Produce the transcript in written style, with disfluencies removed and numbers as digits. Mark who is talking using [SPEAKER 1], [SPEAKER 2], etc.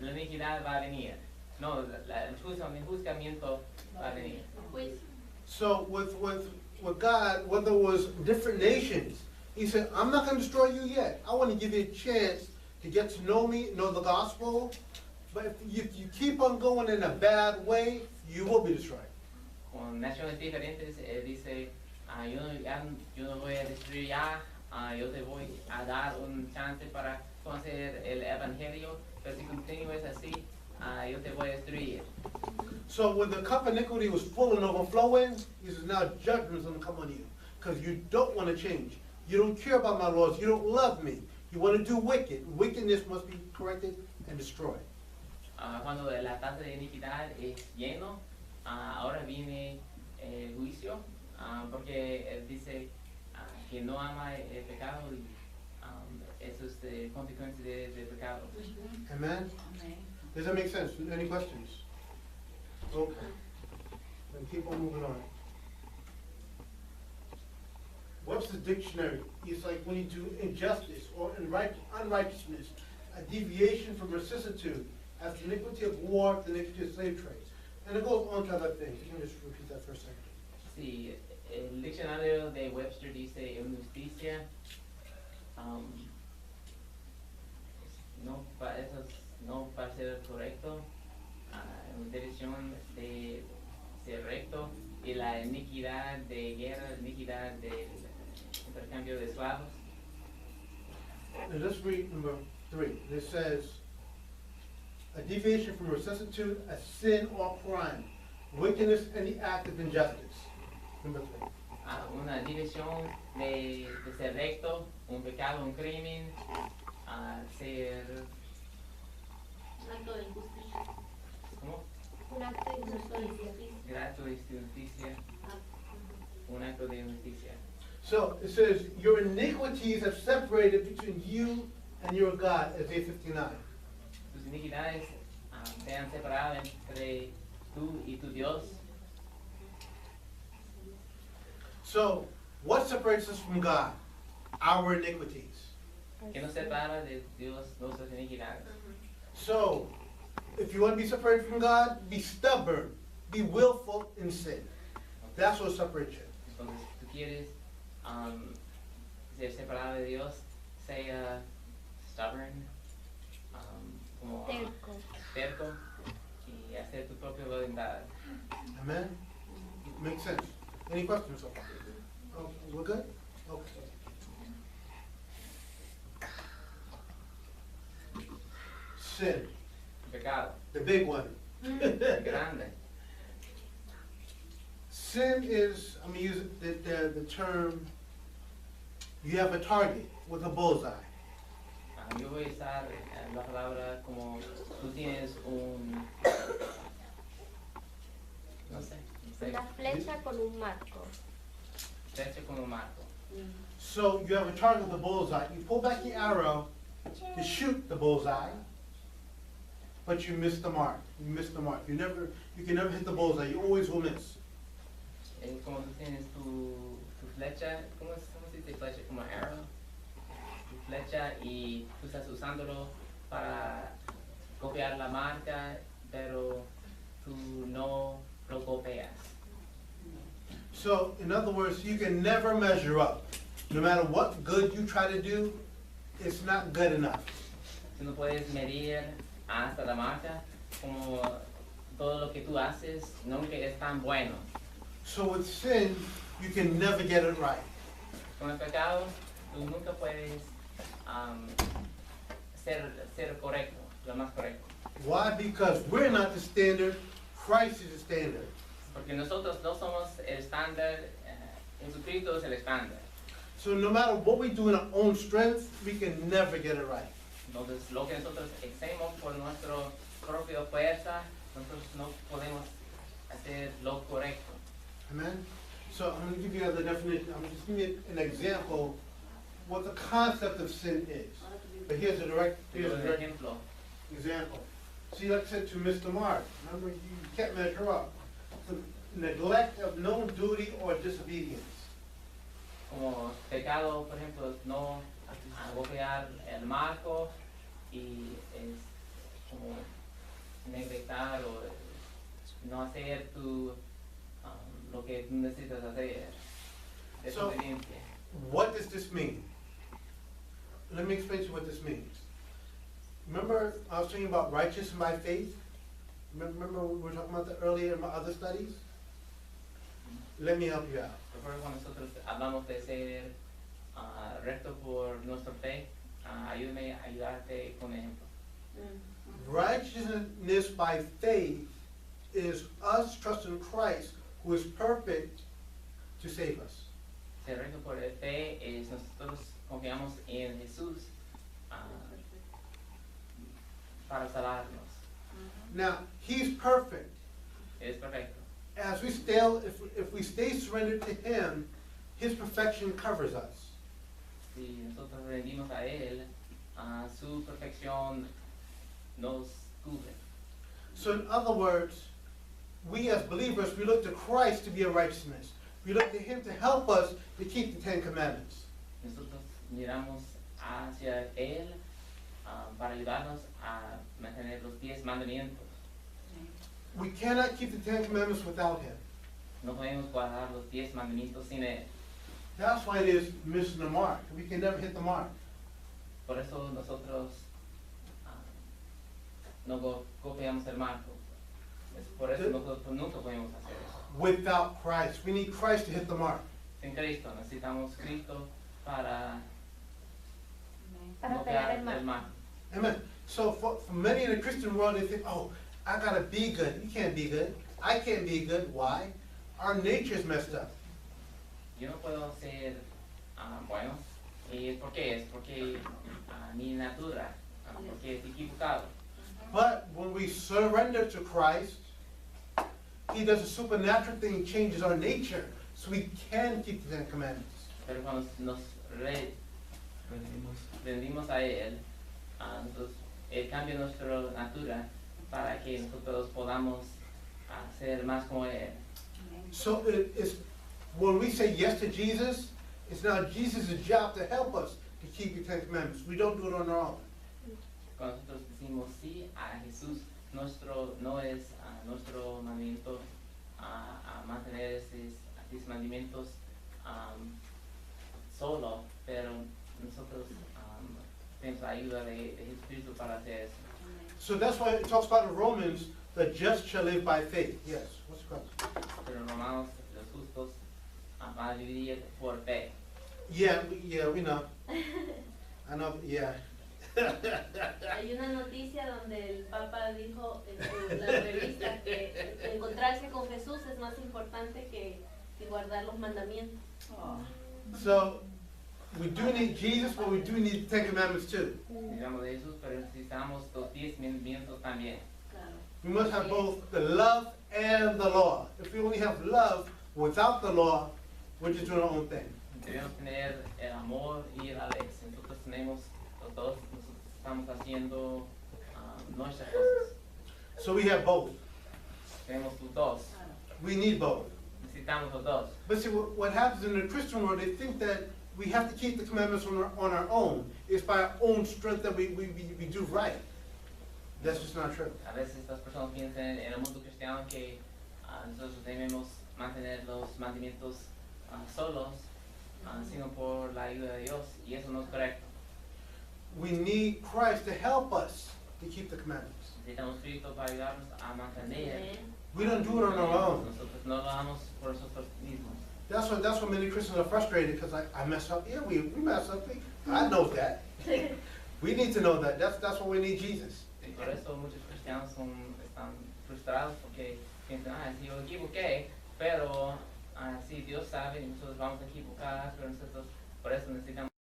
[SPEAKER 1] la iniquidad va a venir. No, el juzgamiento va a venir.
[SPEAKER 2] So with God, whether it was different nations, he said, I'm not going to destroy you yet. I want to give you a chance to get to know me, know the gospel. But if you keep on going in a bad way, you will be destroyed.
[SPEAKER 1] Con naciones diferentes, dice, yo no voy a destruir ya, yo te voy a dar un chance para conocer el evangelio, pero si continúas así, yo te voy a destruir.
[SPEAKER 2] So when the cup of iniquity was full and overflowing, he says, now judgment's going to come on you. Because you don't want to change. You don't care about my laws. You don't love me. You want to do wicked. Wickedness must be corrected and destroyed.
[SPEAKER 1] Cuando la taza de iniquidad es lleno, ahora viene el juicio, porque él dice que no ama el pecado y eso es consecuencia del pecado.
[SPEAKER 2] Amen? Does that make sense? Any questions? Okay. Then keep on moving on. Webster's dictionary is like when you do injustice or unrighteousness, a deviation from vicissitude, as the iniquity of war, the iniquity of slave trade. And it goes on to other things. You can just repeat that for a second.
[SPEAKER 1] Sí, el diccionario de Webster dice injusticia. Eso no parece correcto. En dirección de ser recto y la iniquidad de guerra, iniquidad de intercambio de esclavos.
[SPEAKER 2] Now let's read number 3. It says, a deviation from recessitude, a sin or crime, wickedness, any act of injustice. Number 3.
[SPEAKER 1] Una división de ser recto, un pecado, un crimen, ser...
[SPEAKER 3] Un acto de injusticia.
[SPEAKER 1] ¿Cómo?
[SPEAKER 3] Un acto de injusticia.
[SPEAKER 1] Un acto de injusticia. Un acto de injusticia.
[SPEAKER 2] So it says, your iniquities have separated between you and your God, Isaiah 59.
[SPEAKER 1] Tus iniquidades te han separado entre tú y tu Dios.
[SPEAKER 2] So, what separates us from God? Our iniquities.
[SPEAKER 1] Que nos separa de Dios nuestras iniquidades.
[SPEAKER 2] So, if you want to be separated from God, be stubborn, be willful in sin. That's what separates you.
[SPEAKER 1] Entonces, si tú quieres ser separado de Dios, sea stubborn, como terco y hacer tu propia voluntad.
[SPEAKER 2] Amen? Makes sense. Any questions so far? Okay, we're good? Okay. Sin,
[SPEAKER 1] Pecado,
[SPEAKER 2] the big one.
[SPEAKER 1] grande.
[SPEAKER 2] Sin is, I'm going to use the term, you have a target with a bullseye.
[SPEAKER 1] Yo voy a usar la palabra como tú tienes no sé,
[SPEAKER 4] Una flecha con un marco.
[SPEAKER 1] flecha como marco.
[SPEAKER 2] So you have a target with a bullseye. You pull back the arrow to shoot the bullseye, but you miss the mark. You miss the mark. You can never hit the bullseye. You always will miss.
[SPEAKER 1] Como tú tienes tu flecha, ¿cómo se dice flecha? Como arrow. Tu flecha y tú estás usándolo para copiar la marca, pero tú no lo copias.
[SPEAKER 2] So, in other words, you can never measure up. No matter what good you try to do, it's not good enough.
[SPEAKER 1] Tú no puedes medir hasta la marca, como todo lo que tú haces nunca es tan bueno.
[SPEAKER 2] So with sin, you can never get it right.
[SPEAKER 1] Con el pecado, tú nunca puedes ser correcto, lo más correcto.
[SPEAKER 2] Why? Because we're not the standard, Christ is the standard.
[SPEAKER 1] Porque nosotros no somos el estándar, Jesucristo es el estándar.
[SPEAKER 2] So no matter what we do in our own strength, we can never get it right.
[SPEAKER 1] Entonces, lo que nosotros hacemos por nuestra propia fuerza, nosotros no podemos hacer lo correcto.
[SPEAKER 2] Amen? So I'm going to give you another definition. I'm just giving you an example what the concept of sin is. But here's a direct
[SPEAKER 1] ejemplo.
[SPEAKER 2] example. See, like I said to Mr. Mark, remember you can't measure up. The neglect of known duty or disobedience.
[SPEAKER 1] Como pecado, por ejemplo, no golpear el marco y es como pecar o no hacer lo que tú necesitas hacer.
[SPEAKER 2] So-
[SPEAKER 1] Desobediencia.
[SPEAKER 2] What does this mean? Let me explain to you what this means. Remember, I was talking about righteous by faith? Remember we were talking about that earlier in my other studies? Let me help you out.
[SPEAKER 1] Recuerdo cuando nosotros hablamos de ser recto por nuestra fe, ayúdame a ayudarte con ejemplo.
[SPEAKER 2] Righteousness by faith is us trusting Christ, who is perfect, to save us.
[SPEAKER 1] Ser recto por fe es nosotros confiamos en Jesús para salvarnos.
[SPEAKER 2] Now, He's perfect.
[SPEAKER 1] Es perfecto.
[SPEAKER 2] As we stay, if we stay surrendered to Him, His perfection covers us.
[SPEAKER 1] Si nosotros rendimos a Él, su perfección nos cubre.
[SPEAKER 2] So in other words, we as believers, we look to Christ to be a righteousness. We look to Him to help us to keep the Ten Commandments.
[SPEAKER 1] Nosotros miramos hacia Él para ayudarnos a mantener los 10 mandamientos.
[SPEAKER 2] We cannot keep the Ten Commandments without Him.
[SPEAKER 1] No podemos guardar los 10 mandamientos sin Él.
[SPEAKER 2] That's why it is missing the mark. We can never hit the mark.
[SPEAKER 1] Por eso nosotros no copiamos el marco. Es por eso nosotros nunca podemos hacer eso.
[SPEAKER 2] Without Christ. We need Christ to hit the mark.
[SPEAKER 1] Sin Cristo, necesitamos Cristo para
[SPEAKER 4] Para
[SPEAKER 1] no
[SPEAKER 4] pegar
[SPEAKER 1] pegar
[SPEAKER 4] el marco.
[SPEAKER 1] marco.
[SPEAKER 2] Amen. So for many in the Christian world, they think, oh, I gotta be good. You can't be good. I can't be good. Why? Our nature is messed up.
[SPEAKER 1] Yo no puedo ser bueno. ¿Y por qué? Es porque mi natura, porque es equivocado.
[SPEAKER 2] But when we surrender to Christ, He does a supernatural thing, changes our nature, so we can keep the Ten Commandments.
[SPEAKER 1] Pero cuando nos rendimos a Él, nosotros, Él cambia nuestra natura para que nosotros podamos ser más como Él.
[SPEAKER 2] So it's when we say yes to Jesus, it's now Jesus' job to help us to keep the Ten Commandments. We don't do it on our own.
[SPEAKER 1] Cuando nosotros decimos sí a Jesús, no es nuestro mandamiento a mantener esos mandamientos solo, pero nosotros tenemos la ayuda de Jesucristo para hacer eso.
[SPEAKER 2] So that's why it talks about in Romans, the just shall live by faith. Yes, what's the question?
[SPEAKER 1] Pero Romanos, los justos van a vivir por fe.
[SPEAKER 2] Yeah, we know. I know, yeah.
[SPEAKER 3] Hay una noticia donde el Papa dijo en la revista que encontrarse con Jesús es más importante que guardar los mandamientos.
[SPEAKER 2] So we do need Jesus, but we do need the Ten Commandments too.
[SPEAKER 1] Necesitamos de Jesús, pero necesitamos los 10 mandamientos también.
[SPEAKER 3] Claro.
[SPEAKER 2] We must have both the love and the law. If we only have love without the law, we're just doing our own thing.
[SPEAKER 1] Debemos tener el amor y la ley. Si nosotros tenemos los dos, nosotros estamos haciendo nuestras cosas.
[SPEAKER 2] So we have both.
[SPEAKER 1] Tenemos los dos.
[SPEAKER 2] We need both.
[SPEAKER 1] Necesitamos los dos.
[SPEAKER 2] But see, what happens in the Christian world, they think that we have to keep the commandments on our own. It's by our own strength that we do right. That's just not true.
[SPEAKER 1] A veces estas personas piensan en el mundo cristiano que nosotros debemos mantener los mandamientos solos, sino por la ayuda de Dios, y eso no es correcto.
[SPEAKER 2] We need Christ to help us to keep the commandments.
[SPEAKER 1] Necesitamos Cristo para ayudarnos a mantener.
[SPEAKER 2] We don't do it on our own.
[SPEAKER 1] Nosotros no lo hagamos por nosotros mismos.
[SPEAKER 2] That's why many Christians are frustrated, because I mess up. Yeah, we mess up. I know that. We need to know that. That's why we need Jesus.
[SPEAKER 1] Y por eso muchos cristianos están frustrados porque piensan, si yo equivoqué, pero si Dios sabe, nosotros vamos a equivocar, pero nosotros por eso necesitamos